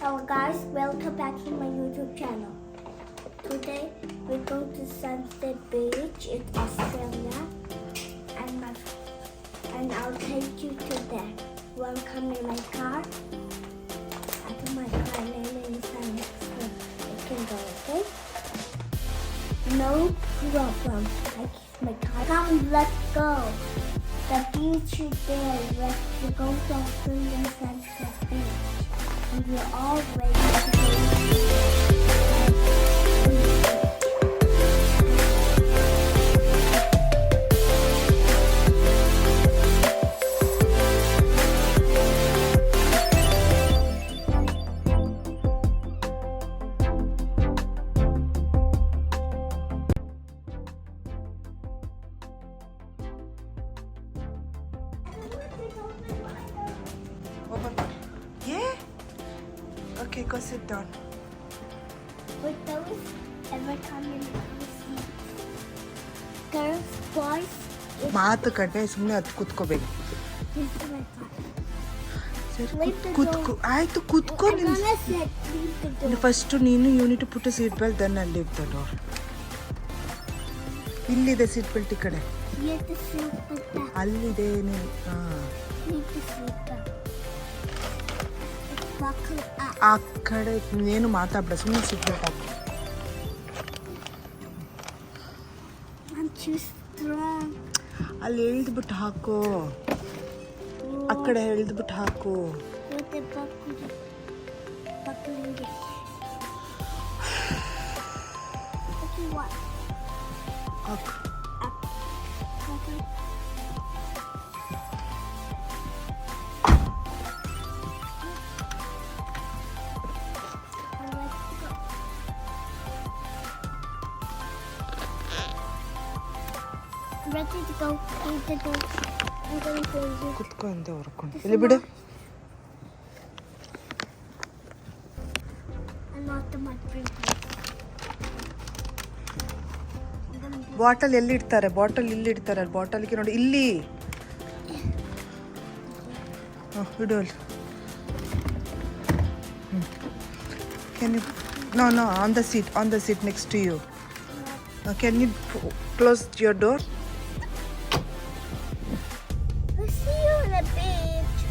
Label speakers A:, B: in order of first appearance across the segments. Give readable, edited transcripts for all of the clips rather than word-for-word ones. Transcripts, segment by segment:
A: Hello guys, welcome back to my YouTube channel. Today we're going to Sunset Beach in Australia and I'll take you to there. Wanna come in my car? I put my car name inside next to it can go, okay? No problem. I keep my car. Come, let's go. The beach is there. Let's go to Australia Sunset Beach. And we're all ready to go.
B: Open. Yeah? Okay, go sit down.
A: With those, every time you see girls, boys,
B: ಮಾತು ಕಡಿಮೆ ಸುಮ್ಮನೆ ಹತ್ತು ಕೂತ್ಕೋಬೇಕು
A: this is my car.
B: ಸರಿ
A: Leave the
B: ಕೂತ್ಕೋ
A: door.
B: ಆಯ್ತು ಕೂತ್ಕೋ
A: I'm
B: ನೀನು
A: gonna sit, leave the door.
B: First ನೀನು ಯೂನಿಟ್ ಪುಟ್ಟ ಸೀಟ್ ಬೆಲ್ಟ್ ದೆನ್ ಅಲ್ಲಿ ಲಿವ್ ದ ಡೋರ್ ಇಲ್ಲಿದೆ ಸೀಟ್ ಬೆಲ್ಟ್ ಈ ಕಡೆ
A: You have to sit like that.
B: ಅಲ್ಲಿದೆ ನೀವು ಹಾಂ
A: You have to sit down. Buckle up.
B: ಆ ಕಡೆ ಏನು ಮಾತಾಡ್ಬೇಡ ಸುಮ್ಮನೆ ಸೀಟ್ ಬೆಲ್ಟ್ ಹಾಕು
A: I'm too strong.
B: ಅಲ್ಲಿ ಎಳ್ದ್ಬಿಟ್ಟು ಹಾಕು ಆ ಕಡೆ ಎಳ್ದ್ಬಿಟ್ಟು ಹಾಕು
A: With the buckling it. Okay, what?
B: ಹಾಕು
A: Up. Okay. Let's go. Ready to go. Ready to go. I'm going to do.
B: ಕುತ್ಕೋ ಅಂತ ಹೊರ್ಕೊಂಡು ಇಲ್ಲಿ ಬಿಡು
A: I'm not the my princess. I'm gonna do.
B: Bottle ಎಲ್ಲಿ ಇಡ್ತಾರೆ ಬಾಟಲ್ ಇಲ್ಲಿ ಇಡ್ತಾರೆ ಅಲ್ಲಿ ಬಾಟಲ್ಗೆ ನೋಡಿ ಇಲ್ಲಿ ಇಡು ಅಲ್ಲಿ can you no on the seat next to you can you close your door
A: I'll see you on the beach.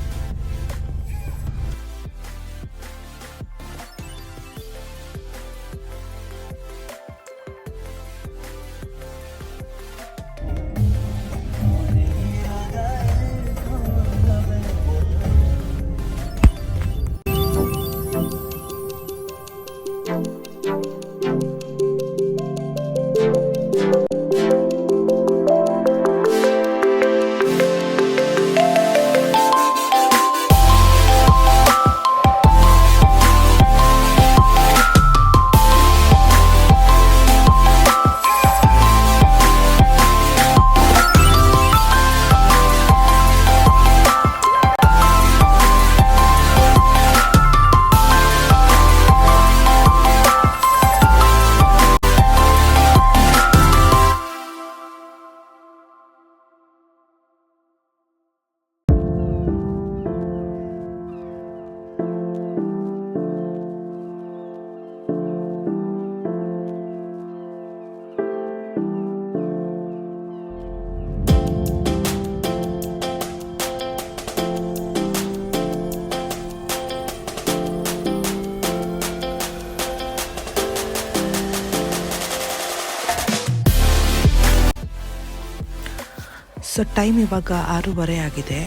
B: So time ಇವಾಗ 6:30 ಆಗಿದೆ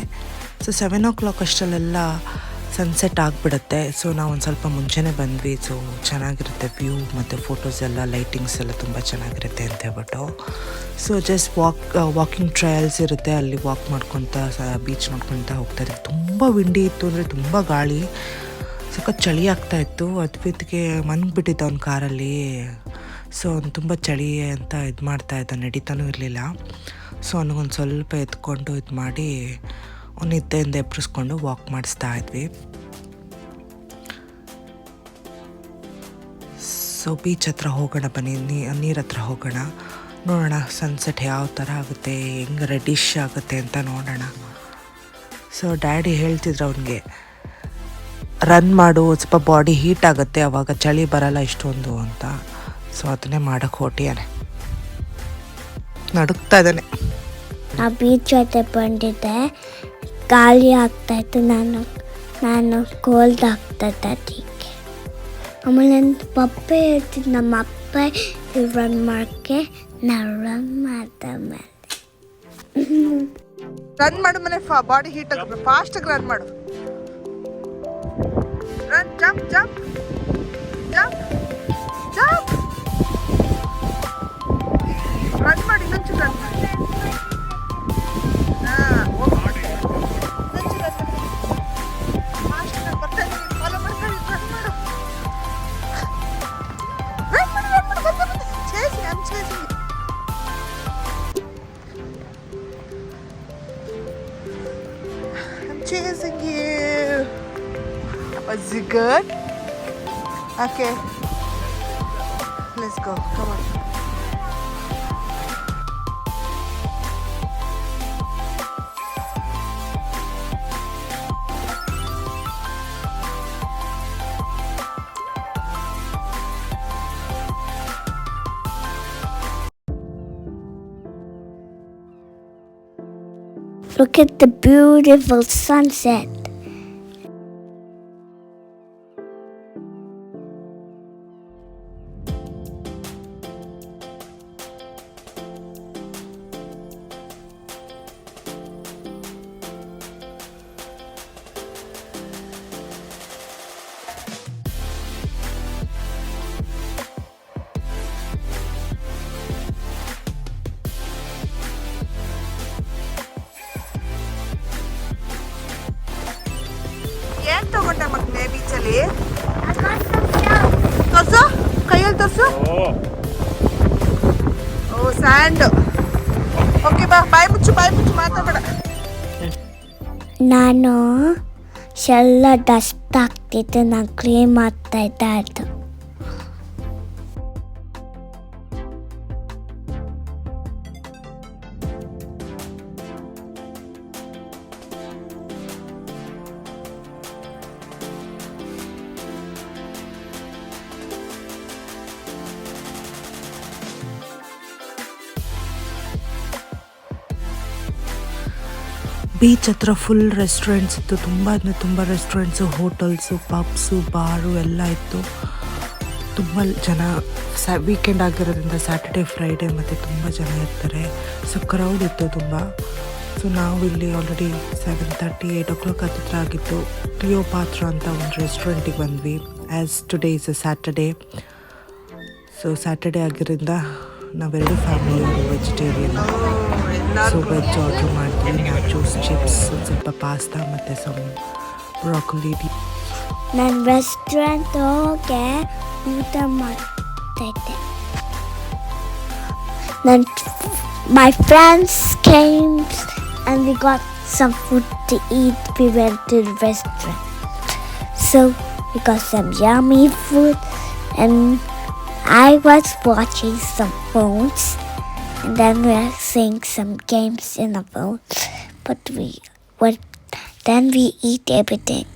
B: ಸೊ 7 ಅಷ್ಟರಲ್ಲೆಲ್ಲ ಸನ್ಸೆಟ್ ಆಗಿಬಿಡುತ್ತೆ ಸೊ ನಾವು ಒಂದು ಸ್ವಲ್ಪ ಮುಂಚೆನೇ ಬಂದ್ವಿ ಸೊ ಚೆನ್ನಾಗಿರುತ್ತೆ ವ್ಯೂ ಮತ್ತು ಫೋಟೋಸ್ ಎಲ್ಲ ಲೈಟಿಂಗ್ಸ್ ಎಲ್ಲ ತುಂಬ ಚೆನ್ನಾಗಿರುತ್ತೆ ಅಂತ ಹೇಳ್ಬಿಟ್ಟು ಸೊ ಜಸ್ಟ್ ವಾಕಿಂಗ್ ಟ್ರಯಲ್ಸ್ ಇರುತ್ತೆ ಅಲ್ಲಿ ವಾಕ್ ಮಾಡ್ಕೊತ ಬೀಚ್ ನೋಡ್ಕೊತ ಹೋಗ್ತಾಯಿದ್ವಿ ತುಂಬ ವಿಂಡಿ ಇತ್ತು ಅಂದರೆ ತುಂಬ ಗಾಳಿ ಸಖತ್ ಚಳಿ ಆಗ್ತಾಯಿತ್ತು ಅದ್ವಿತ್ಗೆ ಮನ್ಗಿಬಿಟ್ಟಿದ್ದ ಅವ್ನ ಕಾರಲ್ಲಿ ಸೊ ಅವ್ನು ತುಂಬ ಚಳಿ ಅಂತ ಇದು ಮಾಡ್ತಾಯಿದ್ದ ನಡೀತಾನೂ ಇರಲಿಲ್ಲ ಸೊ ಅವನಿಗೊಂದು ಸ್ವಲ್ಪ ಎತ್ಕೊಂಡು ಇದು ಮಾಡಿ ಅವ್ನು ನಿದ್ದೆಯಿಂದ ಎಬ್ರಿಸ್ಕೊಂಡು ವಾಕ್ ಮಾಡಿಸ್ತಾ ಇದ್ವಿ ಸೊ ಬೀಚ್ ಹತ್ರ ಹೋಗೋಣ ಬನ್ನಿ ನೀರು ಹತ್ರ ಹೋಗೋಣ ನೋಡೋಣ ಸನ್ಸೆಟ್ ಯಾವ ಥರ ಆಗುತ್ತೆ ಹೆಂಗೆ ರೆಡಿಶ್ ಆಗುತ್ತೆ ಅಂತ ನೋಡೋಣ ಸೊ ಡ್ಯಾಡಿ ಹೇಳ್ತಿದ್ರು ಅವನಿಗೆ ರನ್ ಮಾಡು, ಸ್ವಲ್ಪ ಬಾಡಿ ಹೀಟ್ ಆಗುತ್ತೆ, ಅವಾಗ ಚಳಿ ಬರಲ್ಲ ಇಷ್ಟೊಂದು ಅಂತ. ಸೊ ಅದನ್ನೇ ಮಾಡೋಕ್ಕೆ ಹೊಟ್ಟಿಯಾನೆ, ನಡುಕ್ತಾ ಇದ್ದಾನೆ.
A: ಆ ಬೀಚ್ ಜೊತೆ ಬಂದಿದ್ದೆ, ಗಾಳಿ ಆಗ್ತಾಯಿತ್ತು, ನಾನು ಕೋಲ್ಡ್ ಆಗ್ತಾಯಿದ್ದೆ ಅದಕ್ಕೆ. ಆಮೇಲೆ ನನ್ನ ಪಪ್ಪ ಹೇಳ್ತಿದ್ದು, ನಮ್ಮ ಅಪ್ಪ ರನ್ ಮಾಡೋಕ್ಕೆ ನಾವು ರನ್ ಮಾಡ್ದ ಮೇಲೆ
B: ರನ್ ಮಾಡು ಮನೆ, ಬಾಡಿ ಹೀಟ್ ಆಗುತ್ತೆ, ಫಾಸ್ಟಾಗಿ ರನ್ ಮಾಡು. Run, jump jump jump jump, run ಮಾಡಿ, ಇನ್ನೊಂಚು ರನ್ ಮಾಡಿ. Chasing you. Was it good? Okay. Let's go. Come on.
A: Look at the beautiful sunset.
B: ಏನ್ ತಗೊಂಡ ಮಕ್ಕಳೇ ಬೀಚಲ್ಲಿ?
A: I got some shells.
B: ತೋರ್ಸು, ಕೈಯಲ್ಲಿ ತೋರ್ಸು. ಓ ಸ್ಯಾಂಡ್. ಓಕೆ ಬಾ, ಬಾಯಿ ಮುಚ್ಚು ಮಾತಾಡಬೇಡ.
A: ನಾನು ಶೆಲ್ಲ ಡಸ್ಟ್ ಆಗ್ತಿತ್ತು, ನಾನು ಕ್ಲೀನ್ ಮಾಡ್ತಾ ಇದ್ದೆ.
B: ಬೀಚ್ ಹತ್ರ ಫುಲ್ ರೆಸ್ಟೋರೆಂಟ್ಸ್ ಇತ್ತು, ತುಂಬ ರೆಸ್ಟೋರೆಂಟ್ಸು, ಹೋಟೆಲ್ಸು, ಪಬ್ಸು, ಬಾರು ಎಲ್ಲ ಇತ್ತು. ತುಂಬ ಜನ ವೀಕೆಂಡ್ ಆಗಿರೋದ್ರಿಂದ ಸ್ಯಾಟರ್ಡೆ ಫ್ರೈಡೇ ಮತ್ತು ತುಂಬ ಜನ ಇರ್ತಾರೆ. ಸೊ ಕ್ರೌಡ್ ಇತ್ತು ತುಂಬ. ಸೊ ನಾವು ಇಲ್ಲಿ ಆಲ್ರೆಡಿ 7:30, 8 o'clock ಹತ್ತಿರ ಆಗಿತ್ತು. ಕ್ಲಿಯೋಪಾತ್ರಾ ಅಂತ ಒಂದು ರೆಸ್ಟೋರೆಂಟಿಗೆ ಬಂದ್ವಿ. As today is a Saturday. So Saturday ಆಗಿರೋದ್ರಿಂದ ನಾವೆರಡು ಫ್ಯಾಮಿಲಿಯವರು ವೆಜಿಟೇರಿಯನ್. ಸೊ ವೆಜ್ ಆರ್ಡ್ರ್ ಮಾಡ್ತೀವಿ, ನ್ಯಾಚೋಸ್, ಚಿಪ್ಸ್, ಸ್ವಲ್ಪ ಪಾಸ್ತಾ ಮತ್ತು ಸಮ್ ಬ್ರಾಕೊಲಿ.
A: ನಾನು ರೆಸ್ಟೋರೆಂಟ್ ಹೋಗಿ ಊಟ ಮಾಡ್ತಾಯಿದ್ದೆ. My friends came and we got some food to eat. We went to the restaurant. So we got some yummy food and I was watching some phones and then we were seeing some games in the phone. But then we eat everything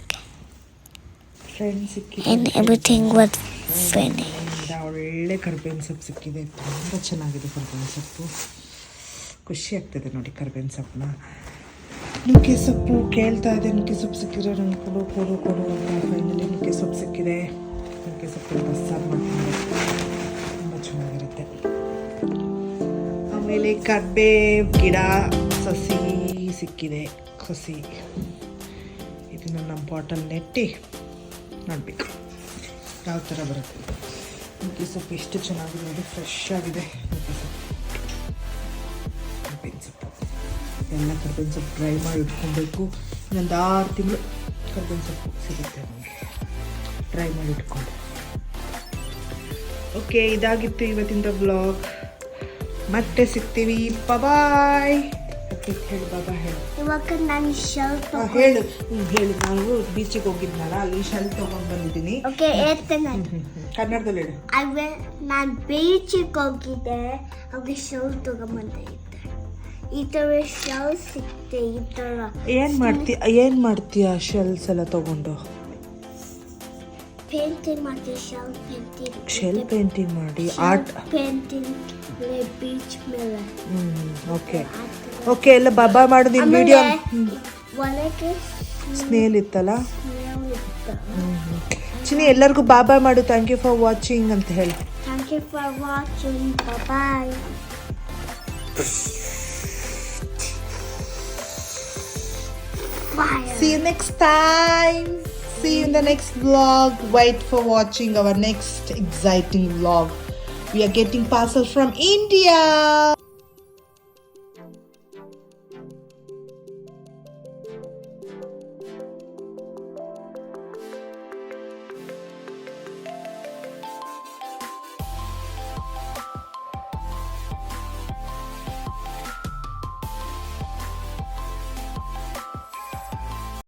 A: and everything was finished.
B: ಒಳ್ಳೆ ಕರ್ಬೇವಿನ ಸೊಪ್ಪು ಸಿಕ್ಕಿದೆ, ತುಂಬ ಚೆನ್ನಾಗಿದೆ ಕರ್ಬೇವಿನ ಸೊಪ್ಪು. ಖುಷಿ ಆಗ್ತದೆ ನೋಡಿ ಕರ್ಬೇವಿನ ಸೊಪ್ಪನ್ನ. ನುಗ್ಗೆ ಸೊಪ್ಪು ಕೇಳ್ತಾ ಇದೆ, ನುಗ್ಗೆ ಸೊಪ್ಪು ಸಿಕ್ಕಿದ್ರೆ ನಂಗೆ ಕೊಡು ಅಂತ. ಫೈನಲಿ ನುಗ್ಗೆ ಸೊಪ್ಪು ಸಿಕ್ಕಿದೆ. ನುಗ್ಗೆ ಸೊಪ್ಪು ಬಸ್ಸಾರು ಮಾಡ್ತೀನಿ, ತುಂಬ ಚೆನ್ನಾಗಿರುತ್ತೆ. ಆಮೇಲೆ ಕರ್ಬೇವು ಗಿಡ ಸಸಿ ಸಿಕ್ಕಿದೆ. ಇದನ್ನು ನಮ್ಮ ಬಾಟಲ್ ನೆಟ್ಟಿ ನೋಡಬೇಕು ಯಾವ ಥರ ಬರುತ್ತೆ. ನುಗ್ಗೆ ಸೊಪ್ಪು ಎಷ್ಟು ಚೆನ್ನಾಗಿದೆ ನೋಡಿ, ಫ್ರೆಶ್ ಆಗಿದೆ ನುಗ್ಗೆ ಸೊಪ್ಪು. ಕರ್ಬೇವಿನ ಸೊಪ್ಪು ಎಲ್ಲ ಕರ್ಬೇವಿನ ಸೊಪ್ಪು ಡ್ರೈ ಮಾಡಿ ಇಟ್ಕೊಬೇಕು. ಇನ್ನೊಂದು 6 ತಿಂಗಳು ಕರ್ಬೇವಿನ ಸೊಪ್ಪು ಸಿಗುತ್ತೆ ನಮಗೆ, ಡ್ರೈ ಮಾಡಿ ಇಟ್ಕೊಂಡು. ಓಕೆ, ಇದಾಗಿತ್ತು ಇವತ್ತಿನ ಬ್ಲಾಗ್. ಮತ್ತೆ ಸಿಗ್ತೀವಿ. ಬಾಯ್. ಓಕೆ, ಹೇಳು ಬಾಬಾ, ಹೇಳು.
A: ಇವಾಗ ನಾನು ಶೆಲ್
B: ಹೇಳು. ನಾನು ಬೀಚಿಗೆ ಹೋಗಿದ್ನಲ್ಲ, ಅಲ್ಲಿ ಶೆಲ್ ತೊಗೊಂಡು ಬಂದಿದ್ದೀನಿ.
A: ಓಕೆ, ಹೇಳ್ತೇನೆ.
B: ಕನ್ನಡದಲ್ಲಿ ಹೇಳು.
A: ನಾನು ಬೀಚಿಗೆ ಹೋಗಿದ್ದೆ, ಅವಾಗ ಶೆಲ್ ತಗೊಂಬಂದಿದ್ದೆ. ಈ ಥರ ಶೆಲ್ ಸಿಕ್ತೆ. ಈ ಥರ
B: ಏನು ಮಾಡ್ತೀಯ ಶೆಲ್ಸ್ ಎಲ್ಲ ತೊಗೊಂಡು?
A: ಪೇಂಟಿಂಗ್ ಮಾಡಿ
B: ಶೆಲ್ ಪೇಂಟಿಂಗ್ ಮಾಡಿ ಆರ್ಟ್.
A: ಪೇಂಟಿಂಗ್ ಬೀಚ್ ಮೇಲೆ
B: ಓಕೆ ಓಕೆ ಎಲ್ಲ ಬಾಬಾ ಮಾಡೋದು ನಿಮ್ಮ ವಿಡಿಯೋ.
A: ಒಳಗೆ
B: ಸ್ನೇಲ್ ಇತ್ತಲ್ಲ.
A: ಸ್ನೇಲ್ ಇತ್ತು.
B: ಚಿನಿ ಎಲ್ಲರಿಗೂ ಬಾಬಾ ಮಾಡು. ಥ್ಯಾಂಕ್ ಯು ಫಾರ್ ವಾಚಿಂಗ್ ಅಂತ ಹೇಳಿ.
A: Thank you for watching. Bye.
B: See you next time. See you in the next vlog. Wait for watching our next exciting vlog. We are getting parcel from India.